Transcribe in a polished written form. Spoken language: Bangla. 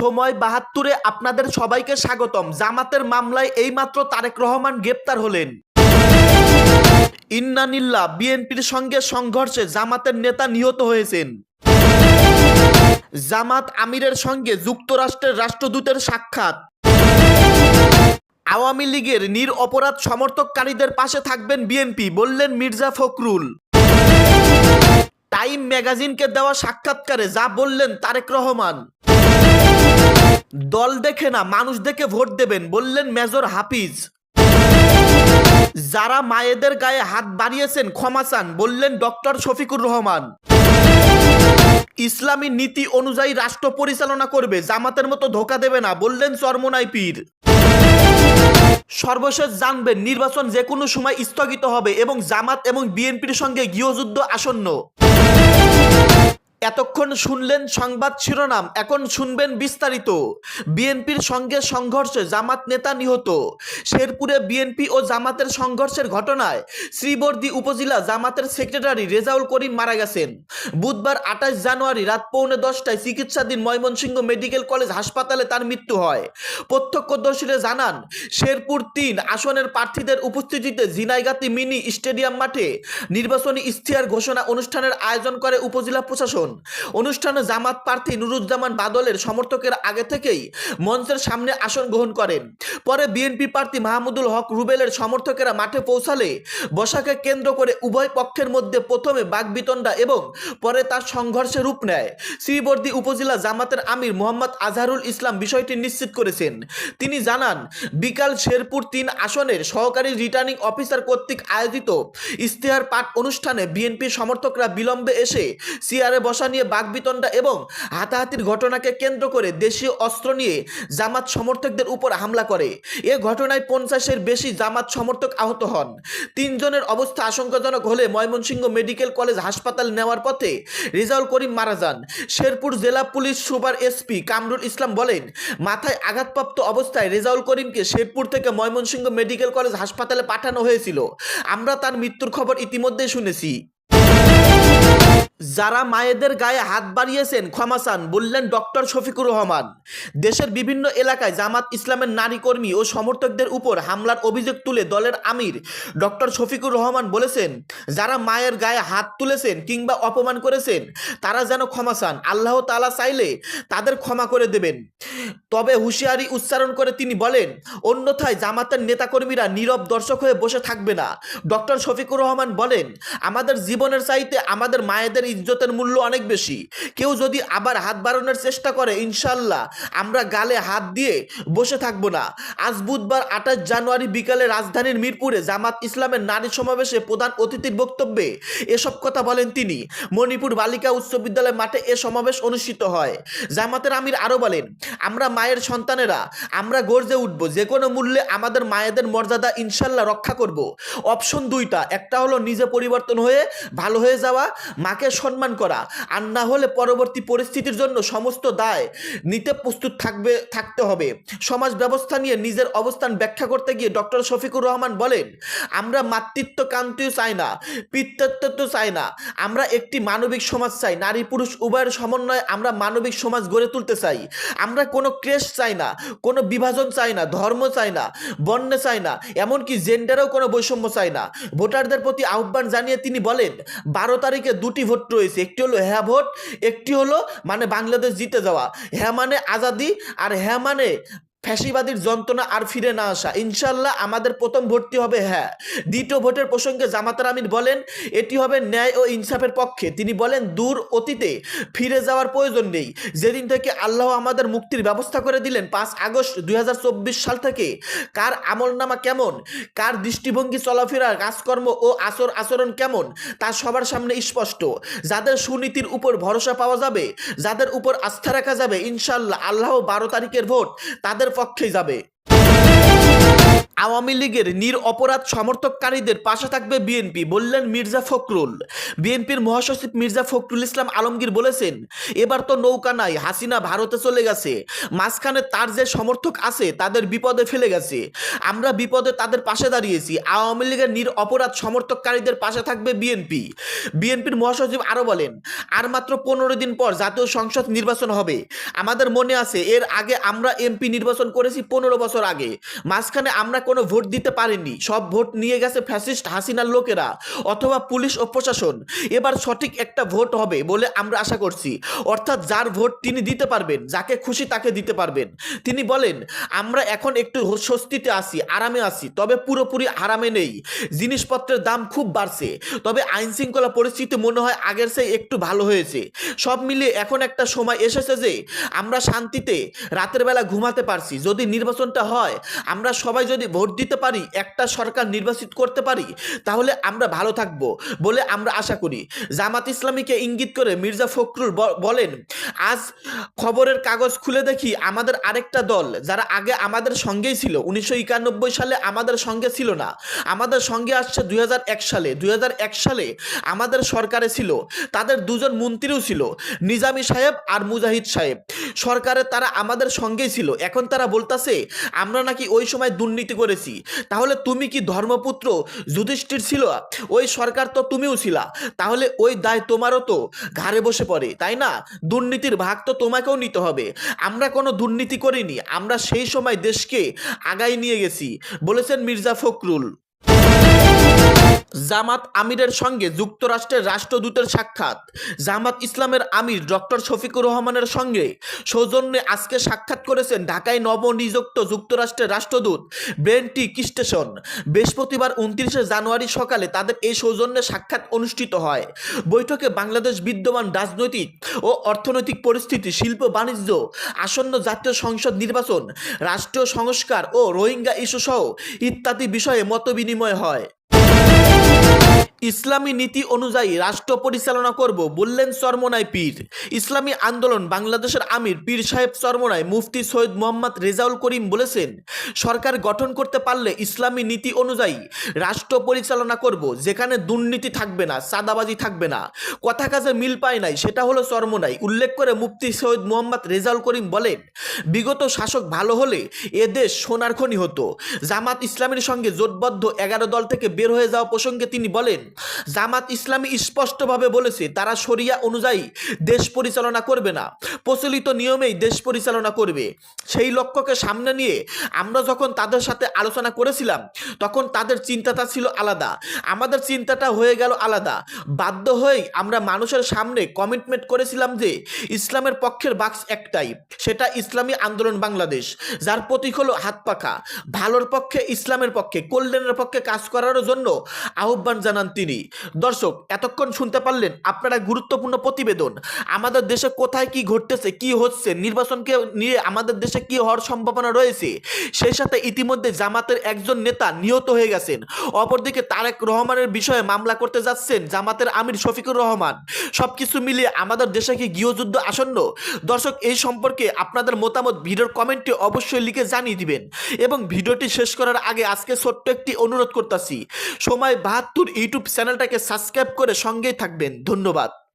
সময় ৭২-এ আপনাদের সবাইকে স্বাগতম। জামাতের মামলায় এইমাত্র তারেক রহমান গ্রেপ্তার হলেন। ইন্নালিল্লাহ। বিএনপির সঙ্গে সংঘর্ষে জামাতের নেতা নিহত হয়েছেন। জামাত আমিরের সঙ্গে যুক্তরাষ্ট্রের রাষ্ট্রদূতের সাক্ষাৎ। আওয়ামী লীগের নিরপরাধ সমর্থককারীদের পাশে থাকবেন বিএনপি, বললেন মির্জা ফখরুল। টাইম ম্যাগাজিনকে দেওয়া সাক্ষাৎকারে যা বললেন তারেক রহমান। দল দেখে না মানুষ দেখে ভোট দেবেন, বললেন মেজর হাফিজ। যারা মায়েদের গায়ে হাত বাড়িয়েছেন ক্ষমা চান, বললেন ডক্টর শফিকুর রহমান। ইসলামী নীতি অনুযায়ী রাষ্ট্র পরিচালনা করবে, জামাতের মতো ধোঁকা দেবে না, বললেন চরমোনাই পীর। সর্বশেষ জানবেন নির্বাচন যে কোনো সময় স্থগিত হবে এবং জামাত এবং বিএনপির সঙ্গে গৃহযুদ্ধ আসন্ন। এতক্ষণ শুনলেন সংবাদ শিরোনাম, এখন শুনবেন বিস্তারিত। বিএনপির সঙ্গে সংঘর্ষে জামাত নেতা নিহত। শেরপুরে বিএনপি ও জামাতের সংঘর্ষের ঘটনায় শ্রীবর্দী উপজেলা জামাতের সেক্রেটারি রেজাউল করিম মারা গেছেন। বুধবার ২৮ জানুয়ারি রাত 9:45টায় চিকিৎসাধীন ময়মনসিংহ মেডিকেল কলেজ হাসপাতালে তার মৃত্যু হয়। প্রত্যক্ষদর্শীরা জানান, শেরপুর ৩ আসনের প্রার্থীদের উপস্থিতিতে ঝিনাইগাতি মিনি স্টেডিয়াম মাঠে নির্বাচনী ইশতেহার ঘোষণা অনুষ্ঠানের আয়োজন করে উপজেলা প্রশাসন। অনুষ্ঠানে জামাত প্রার্থী নুরুজ্জামান বাদলের সমর্থকের আগে থেকেই মঞ্চের সামনে আসন গ্রহণ করেন। পরে বিএনপি প্রার্থী মাহমুদুল হক রুবেলের সমর্থকেরা মাঠে পৌঁছালে বসাকে কেন্দ্র করে উভয় পক্ষের মধ্যে প্রথমে বাকবিতণ্ডা এবং পরে তার সংঘর্ষে রূপ নেয়। শ্রীবর্দী উপজেলা জামাতের আমির মোহাম্মদ আজহারুল ইসলাম বিষয়টি নিশ্চিত করেছেন। তিনি জানান, বিকাল শেরপুর ৩ আসনের সহকারী রিটার্নিং অফিসার কর্তৃক আয়োজিত ইশতেহার পাঠ অনুষ্ঠানে বিএনপি সমর্থকরা বিলম্বে এসে চেয়ারে বসা নিয়ে বাকবিতণ্ডা এবং হাতাহাতির ঘটনাকে কেন্দ্র করে দেশীয় অস্ত্র নিয়ে জামাত সমর্থকদের উপর হামলা করে। এ ঘটনায় 50-এর বেশি জামাত সমর্থক আহত হন। ৩ জনের অবস্থা আশঙ্কাজনক হলে ময়মনসিংহ মেডিকেল কলেজ হাসপাতাল নেওয়ার পথে রেজাউল করিম মারা যান। শেরপুর জেলা police super SP Kamrul Islam বলেন, মাথায় আঘাতপ্রাপ্ত অবস্থায় রেজাউল করিমকে শেরপুর থেকে ময়মনসিংহ মেডিকেল কলেজ হাসপাতালে পাঠানো হয়েছিল। আমরা তার মৃত্যুর খবর ইতিমধ্যেই শুনেছি। যারা মায়েদের গায়ে হাত বাড়িয়েছেন ক্ষমা চান, বললেন ডক্টর শফিকুর রহমান। দেশের বিভিন্ন এলাকায় জামাত ইসলামের নারী কর্মী ও সমর্থকদের উপর হামলার অভিযোগ তুলে দলের আমির ডক্টর শফিকুর রহমান বলেছেন, যারা মায়ের গায়ে হাত তুলেছেন কিংবা অপমান করেছেন তারা যেন ক্ষমা চান। আল্লাহ তাআলা চাইলে তাদের ক্ষমা করে দেবেন। তবে হুঁশিয়ারি উচ্চারণ করে তিনি বলেন, অন্যথায় জামাতের নেতাকর্মীরা নীরব দর্শক হয়ে বসে থাকবে না। ডক্টর শফিকুর রহমান বলেন, আমাদের জীবনের চাইতে আমাদের মায়েদের ইজ্জতের মূল্য অনেক বেশি। কেউ যদি আবার হাত বাড়ানোর চেষ্টা করে, ইনশাল্লাহ আমরা গালে হাত দিয়ে বসে থাকবো না। আজ বুধবার ২৮ জানুয়ারি বিকালে রাজধানীর মিরপুরে জামাত ইসলামের নারী সমাবেশে প্রধান অতিথির বক্তব্যে এসব কথা বলেন তিনি। মণিপুর বালিকা উচ্চ বিদ্যালয় মাঠে এ সমাবেশ অনুষ্ঠিত হয়। জামাতের আমির আরও বলেন, আমরা মায়ের সন্তানেরা, আমরা গর্জে উঠব, যে কোনো মূল্যে আমাদের মায়েদের মর্যাদা ইনশাল্লাহ রক্ষা করব। অপশন 2টা, একটা হলো নিজে পরিবর্তন হয়ে ভালো হয়ে যাওয়া, মাকে সম্মান করা, আর না হলে পরবর্তী পরিস্থিতির জন্য সমস্ত দায় নিতে প্রস্তুত থাকতে হবে। সমাজ ব্যবস্থা নিয়ে নিজের অবস্থান ব্যাখ্যা করতে গিয়ে ডক্টর শফিকুর রহমান বলেন, আমরা মাতৃত্বকান্তিও চাই না, পিতৃত্ব চাই না, আমরা একটি মানবিক সমাজ চাই। নারী পুরুষ উভয়ের সমন্বয়ে আমরা মানবিক সমাজ গড়ে তুলতে চাই। আমরা কোনো ক্লেশ চাই না, কোনো বিভাজন চাই না, ধর্ম চাই না, বর্ণ চাই না, এমনকি জেন্ডারেও কোনো বৈষম্য চাই না। ভোটারদের প্রতি আহ্বান জানিয়ে তিনি বলেন, 12 তারিখে 2টি ভোট রয়েছে, একটি হলো হ্যাঁ ভোট, একটি হলো মানে বাংলাদেশ জিতে যাওয়া। হ্যাঁ মানে আজাদি, আর হ্যাঁ মানে ফ্যাসিবাদীর যন্ত্রণা আর ফিরে না আসা। ইনশাল্লাহ আমাদের প্রথম ভোটটি হবে হ্যাঁ। দ্বিতীয় ভোটের প্রসঙ্গে জামাতের আমির বলেন, এটি হবে ন্যায় ও ইনসাফের পক্ষে। তিনি বলেন, দূর অতীতে ফিরে যাওয়ার প্রয়োজন নেই। যেদিন থেকে আল্লাহ আমাদের মুক্তির ব্যবস্থা করে দিলেন 5 আগস্ট 2024 সাল থেকে কার আমলনামা কেমন, কার দৃষ্টিভঙ্গি, চলাফেরা, কাজকর্ম ও আচরণ কেমন তা সবার সামনে স্পষ্ট। যাদের সুনীতির উপর ভরসা পাওয়া যাবে, যাদের উপর আস্থা রাখা যাবে, ইনশাল্লাহ আল্লাহ 12 তারিখের ভোট তাদের পক্ষেই যাবে। আওয়ামী লীগের নিরপরাধ সমর্থককারীদের পাশে থাকবে বিএনপি, বললেন মির্জা ফখরুল। বিএনপির মহাসচিব মির্জা ফখরুল ইসলাম আলমগীর বলেছেন, এবার তো নৌকা নাই, হাসিনা ভারতে চলে গেছে, মাঝখানে তার যে সমর্থক আছে তাদের বিপদে ফেলে গেছে, আমরা বিপদে তাদের পাশে দাঁড়িয়েছি। আওয়ামী লীগের নিরপরাধ সমর্থককারীদের পাশে থাকবে বিএনপি। বিএনপির মহাসচিব আরও বলেন, আর মাত্র 15 দিন পর জাতীয় সংসদ নির্বাচন হবে। আমাদের মনে আছে এর আগে আমরা এমপি নির্বাচন করেছি 15 বছর আগে, মাঝখানে আমরা কোনো ভোট দিতে পারিনি, সব ভোট নিয়ে গেছে ফ্যাসিস্ট হাসিনার লোকেরা অথবা পুলিশ ও প্রশাসন। এবার সঠিক একটা ভোট হবে বলে আমরা আশা করছি, অর্থাৎ যার ভোট তিনি দিতে পারবেন, যাকে খুশি তাকে দিতে পারবেন। তিনি বলেন, আমরা এখন একটু স্বস্তিতে আছি, আরামে আছি, তবে পুরোপুরি আরামে নেই। জিনিসপত্রের দাম খুব বাড়ছে, তবে আইন শৃঙ্খলা পরিস্থিতি মনে হয় আগের চেয়ে একটু ভালো হয়েছে। সব মিলিয়ে এখন একটা সময় এসেছে যে আমরা শান্তিতে রাতের বেলা ঘুমাতে পারছি। যদি নির্বাচনটা হয়, আমরা সবাই যদি ভোট দিতে পারি, একটা সরকার নির্বাচিত করতে পারি, তাহলে আমরা ভালো থাকবো বলে আমরা আশা করি। জামাত ইসলামীকে ইঙ্গিত করে মির্জা ফখরুল বলেন, আজ খবরের কাগজ খুলে দেখি আমাদের আরেকটা দল, যারা আগে আমাদের সঙ্গেই ছিল, 1991 সালে আমাদের সঙ্গে ছিল না, আমাদের সঙ্গে আসছে 2001 সালে। 2001 সালে আমাদের সরকারে ছিল, তাদের দুজন মন্ত্রীও ছিল, নিজামী সাহেব আর মুজাহিদ সাহেব। সরকারে তারা আমাদের সঙ্গেই ছিল, এখন তারা বলতাছে আমরা নাকি ওই সময় দুর্নীতি করেছি। তাহলে তুমি কি ধর্মপুত্র যুধিষ্ঠির ছিল? ওই সরকার তো তুমিও ছিলা, তাহলে ওই দায় তোমারও তো ঘাড়ে বসে পড়ে, তাই না? দুর্নীতির ভাগ তো তোমাকেও নিতে হবে। আমরা কোনো দুর্নীতি করিনি, আমরা সেই সময় দেশকে আগায় নিয়ে গেছি, বলেছেন মির্জা ফখরুল। জামাত আমিরের সঙ্গে যুক্তরাষ্ট্রের রাষ্ট্রদূতের সাক্ষাৎ। জামাত ইসলামের আমির ডক্টর শফিকুর রহমানের সঙ্গে সৌজন্যে আজকে সাক্ষাৎ করেছেন ঢাকায় নবনিযুক্ত যুক্তরাষ্ট্রের রাষ্ট্রদূত ব্রেন টি কিস্টেশন। বৃহস্পতিবার 29 জানুয়ারি সকালে তাদের এই সৌজন্যে সাক্ষাৎ অনুষ্ঠিত হয়। বৈঠকে বাংলাদেশ বিদ্যমান রাজনৈতিক ও অর্থনৈতিক পরিস্থিতি, শিল্প বাণিজ্য, আসন্ন জাতীয় সংসদ নির্বাচন, রাষ্ট্রীয় সংস্কার ও রোহিঙ্গা ইস্যু সহ ইত্যাদি বিষয়ে মতবিনিময় হয়। ইসলামী নীতি অনুযায়ী রাষ্ট্র পরিচালনা করব, বললেন চরমোনাই পীর। ইসলামী আন্দোলন বাংলাদেশের আমির পীর সাহেব চরমোনাই মুফতি সৈয়দ মোহাম্মদ রেজাউল করিম বলেছেন, সরকার গঠন করতে পারলে ইসলামী নীতি অনুযায়ী রাষ্ট্র পরিচালনা করব, যেখানে দুর্নীতি থাকবে না, চাঁদাবাজি থাকবে না। কথা কাজে মিল পায় নাই, সেটা হলো চরমোনাই। উল্লেখ করে মুফতি সৈয়দ মোহাম্মদ রেজাউল করিম বলেন, বিগত শাসক ভালো হলে এ দেশ সোনার খনি হতো। জামাত ইসলামীর সঙ্গে জোটবদ্ধ 11 দল থেকে বের হয়ে যাওয়া প্রসঙ্গে তিনি বলেন, জামাত ইসলামী স্পষ্টভাবে বলেছে তারা শরিয়া অনুযায়ী দেশ পরিচালনা করবে না, প্রচলিত নিয়মেই দেশ পরিচালনা করবে। সেই লক্ষ্যকে সামনে নিয়ে আমরা যখন তাদের সাথে আলোচনা করেছিলাম, তখন তাদের চিন্তাটা ছিল আলাদা, আমাদের চিন্তাটা হয়ে গেল আলাদা। বাধ্য হয়েই আমরা মানুষের সামনে কমিটমেন্ট করেছিলাম যে ইসলামের পক্ষের বাক্স একটাই, সেটা ইসলামী আন্দোলন বাংলাদেশ, যার প্রতীক হলো হাত পাখা। ভালোর পক্ষে, ইসলামের পক্ষে, কল্যাণের পক্ষে কাজ করার জন্য আহ্বান জানান তিনি। দর্শক, এতক্ষণ শুনতে পারলেন আপনারা গুরুত্বপূর্ণ প্রতিবেদন। আমাদের দেশে কোথায় কি ঘটতেছে, কি হচ্ছে, নির্বাচনকে নিয়ে আমাদের দেশে কি হওয়ার সম্ভাবনা রয়েছে। সেই সাথে ইতিমধ্যে জামাতের একজন নেতা নিহত হয়ে গেছেন, অপরদিকে তারেক রহমানের বিষয়ে মামলা করতে যাচ্ছেন জামাতের আমির শফিকুর রহমান। সবকিছু মিলিয়ে আমাদের দেশে কি গৃহযুদ্ধ আসন্ন? দর্শক, এই সম্পর্কে আপনাদের মতামত ভিডিওর কমেন্টে অবশ্যই লিখে জানিয়ে দিবেন। এবং ভিডিওটি শেষ করার আগে আজকে ছোট্ট একটি অনুরোধ করতেছি, সময় 72 ইউটিউব চ্যানেলটাকে সাবস্ক্রাইব করে সঙ্গেই থাকবেন। ধন্যবাদ।